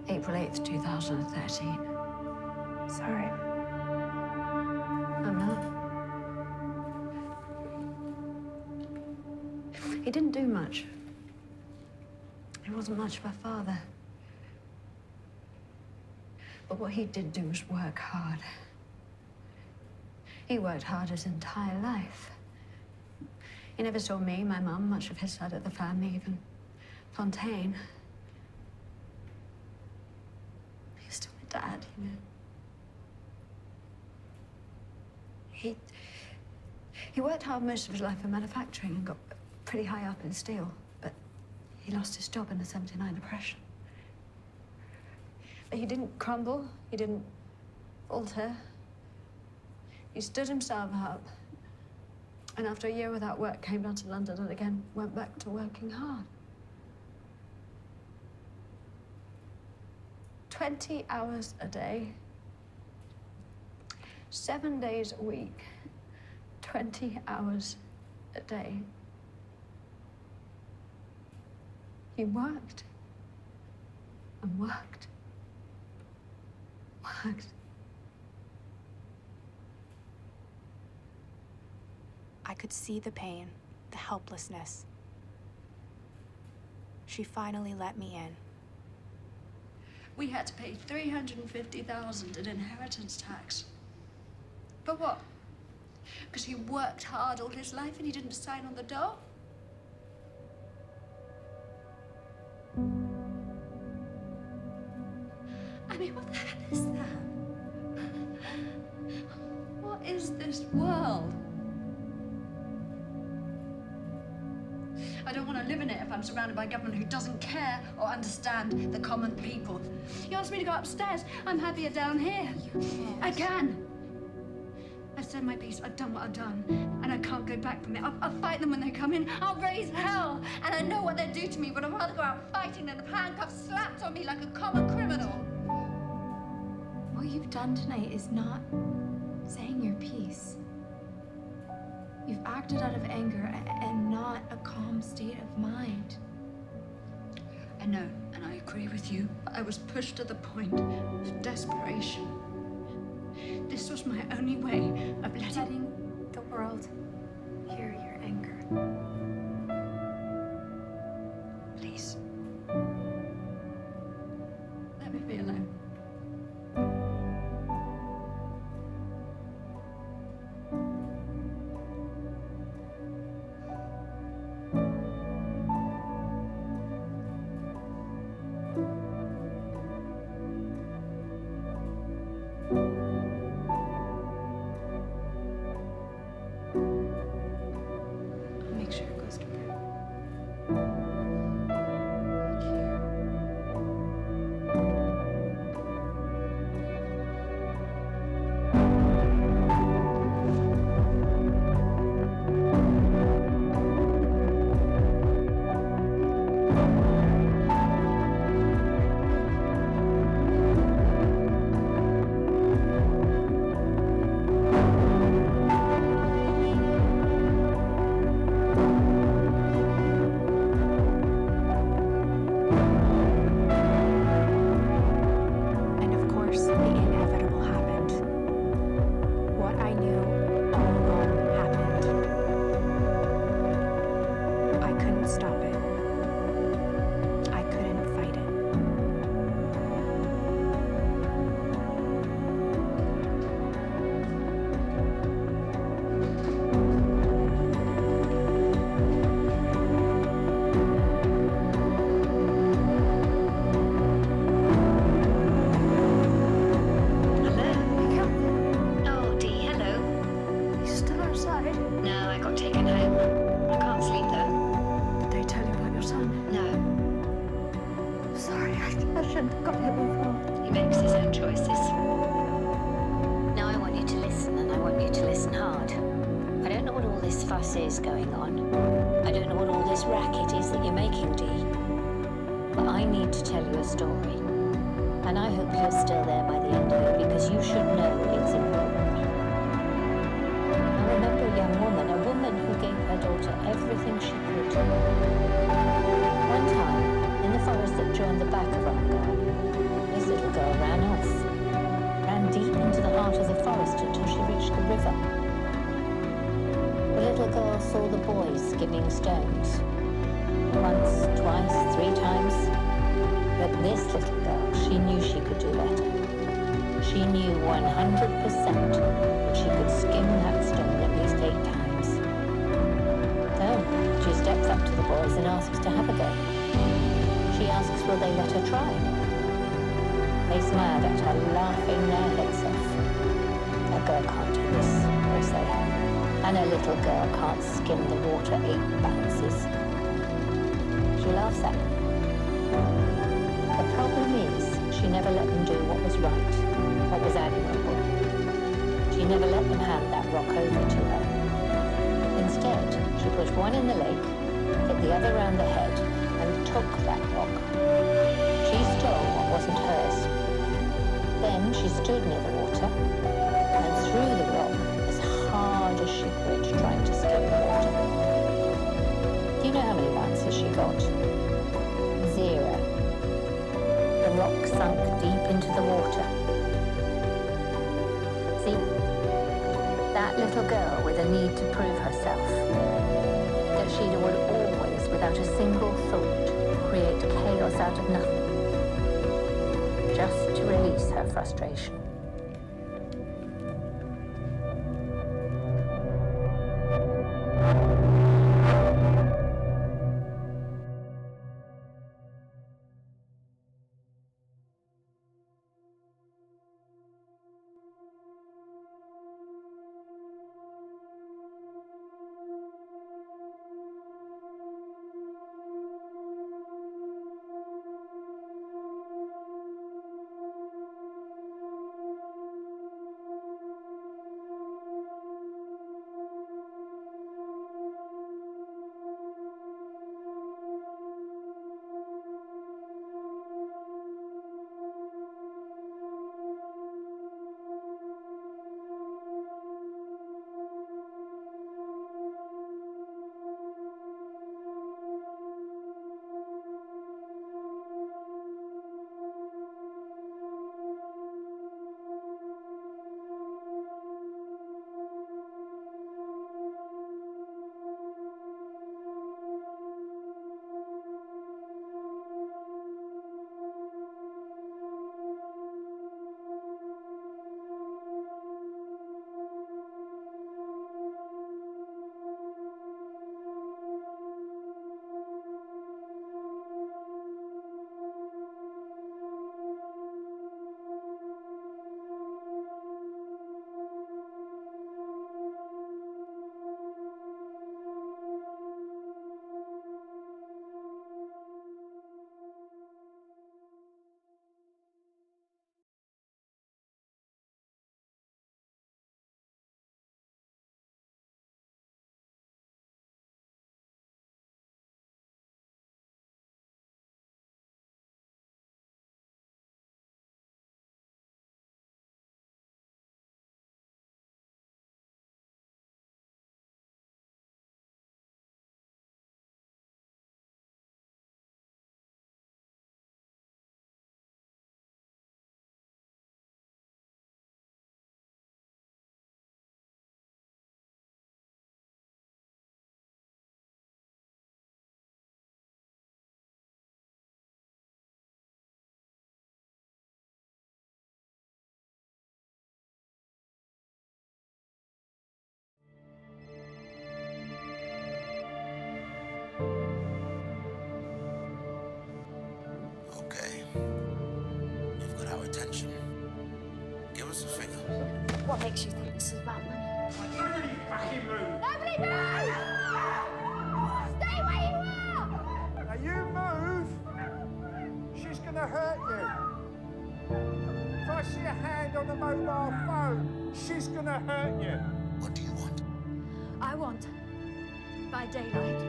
April 8th, 2013. Sorry. I'm not. He didn't do much. He wasn't much of a father. But what he did do was work hard. He worked hard his entire life. He never saw me, my mum, much of his side of the family, even Fontaine. He was still my dad, you know. He worked hard most of his life in manufacturing and got pretty high up in steel, but he lost his job in the '79 depression. But he didn't crumble, he didn't falter. He stood himself up, and after a year without work, came down to London and again went back to working hard. 20 hours a day, 7 days a week, 20 hours a day. He worked and worked. Worked. I could see the pain, the helplessness. She finally let me in. We had to pay $350,000 in inheritance tax. For what? Because he worked hard all his life and he didn't sign on the door? I mean, what the hell is that? What is this world? I don't want to live in it if I'm surrounded by government who doesn't care or understand the common people. You asked me to go upstairs. I'm happier down here. You can't. I can. I've said my piece. I've done what I've done. And I can't go back from it. I'll fight them when they come in. I'll raise hell. And I know what they'll do to me, but I'd rather go out fighting than have handcuffs slapped on me like a common criminal. What you've done tonight is not saying your piece. You've acted out of anger and not a calm state of mind. I know, and I agree with you, but I was pushed to the point of desperation. This was my only way of letting the world hear your anger. Please. Let me be alone. I'll make sure. shouldn't have got hit with that. He makes his own choices. Now I want you to listen, and I want you to listen hard. I don't know what all this fuss is going on. I don't know what all this racket is that you're making, Dee. But I need to tell you a story. And I hope you're still there by the end of it, because you should know it's important. I remember a woman who gave her daughter everything she could. One time, in the forest that joined the back of our garden, this little girl ran off. Ran deep into the heart of the forest until she reached the river. The little girl saw the boys skimming stones. Once, twice, 3 times. But this little girl, she knew she could do better. She knew 100% that she could skim that stone at least 8 times. So, she steps up to the boys and asks to have a go. She asks, will they let her try? They smiled at her, laughing their heads off. A girl can't do this, they say. And a little girl can't skim the water 8 bounces. She laughs at them. The problem is, she never let them do what was right, what was admirable. She never let them hand that rock over to her. Instead, she pushed one in the lake, hit the other round the head, and took that rock. She stole what wasn't hers. Then she stood near the water and threw the rock as hard as she could, trying to skim the water. Do you know how many bounces she got? 0. The rock sunk deep into the water. See, that little girl with a need to prove herself, that she would always, without a single thought, create chaos out of nothing, just to release her frustration. Okay. You've got our attention. Give us a figure. What makes you think this is about money? Nobody fucking move! Nobody move! Stay where you are! Now you move! She's gonna hurt you. I see a hand on the mobile phone, she's gonna hurt you. What do you want? I want, by daylight,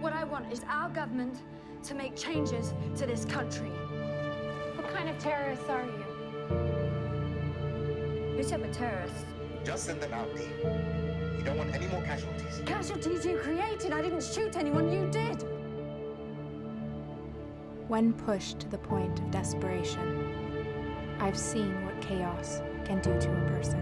what I want is our government to make changes to this country. What kind of terrorists are you? Who said we're terrorists? Just send them out, Dee. You don't want any more casualties. Casualties you created. I didn't shoot anyone, you did. When pushed to the point of desperation, I've seen what chaos can do to a person.